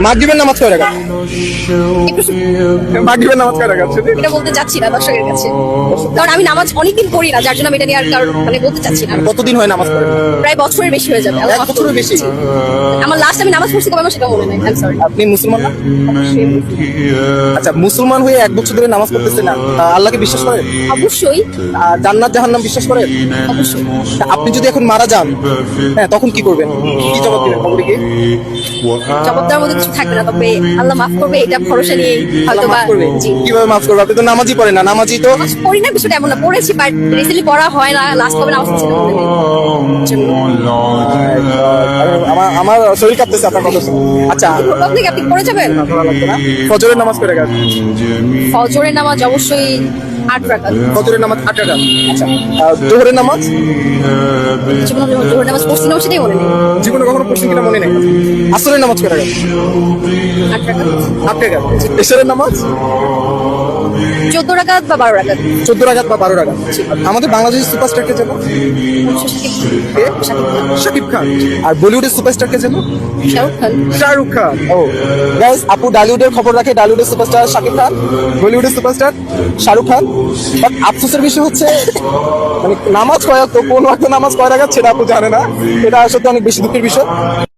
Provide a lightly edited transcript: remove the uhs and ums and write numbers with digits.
মাগরিবের নামাজ কয় রাকাত? মাগরিবের নামাজ কয় রাকাত? এটা বলতে চাচ্ছি না দর্শকের কাছে, কারণ আমি নামাজ অনেকদিন পড়ি না, যার জন্য আমি এটা নিয়ে আর কারণ মানে বলতে চাচ্ছি না। কতদিন হয় নামাজ পড়েন? প্রায় বছরের বেশি হয়ে যাবে। এক বছরের বেশি। আমার লাস্ট আমি নামাজ পড়ছি কবে আমার সেটা মনে নাই। I am sorry. আপনি মুসলমান না? আচ্ছা, মুসলমান হয়ে এক বছর ধরে নামাজ পড়তেছেন না, আল্লাহকে বিশ্বাস করেন? অবশ্যই জান্নাত জাহান্নাম বিশ্বাস করেন? অবশ্যই। তা আপনি যদি এখন মারা যান, হ্যাঁ, তখন কি করবেন? কি জবাব দিবেন কবরে গিয়ে? জবাব দেওয়ার মতো কিছু থাকবে না, তবে আল্লাহ মাফ করবে এটা ভরসা নিয়ে হয়তো আল্লাহ বা। মাফ করবে? জি, কিভাবে মাফ করবে? আপনি তো নামাজই পড়েন না। নামাজি তো নামাজ পড়ি না বিষয়টা এমন না, পড়েছি বাট রিসেন্টলি পড়া হয় না। লাস্ট কবে নামাজ পড়ছি না মনে নেই। আমার আমার শরীর কাঁপতেছে আপনার কথা শুনে। আচ্ছা, আপনি কি আপনি পড়ে যাবেন? ফজরের নামাজ করে গেল? ফজরের নামাজ অবশ্যই 8 রাকাত। ফজরের নামাজ 8 রাকাত। আচ্ছা, জোহরের নামাজ? জীবনে যখন জোহর নামাজ পড়ছি না সেটাই মনে নেই। জীবনে কখনো পড়ছেন কিনা মনে নেই। আসরের নামাজ করে গেল? 8 রাকাত, 8 রাকাত। এশারের নামাজ? 14 রাকাত বা 12 রাকাত। 14 রাকাত বা 12 রাকাত। আমাদের বাংলাদেশের সুপারস্টার কে জানো? কে? শাকিব খান। আর বলিউডের সুপারস্টার কে জানো? শাহরুখ খান। শাহরুখ খান। ও গাইস, আপু ডালিউডের খবর রাখে। ডালিউডের সুপারস্টার শাকিব খান, বলিউডের সুপারস্টার শাহরুখ খান। বাট আফসোসের বিষয় হচ্ছে মানে নামাজ কয় ওয়াক্ত, কোন ওয়াক্ত নামাজ কয় রাকাত সেটা আপু জানে না। এটা আসলে অনেক বেশি দুঃখের বিষয়।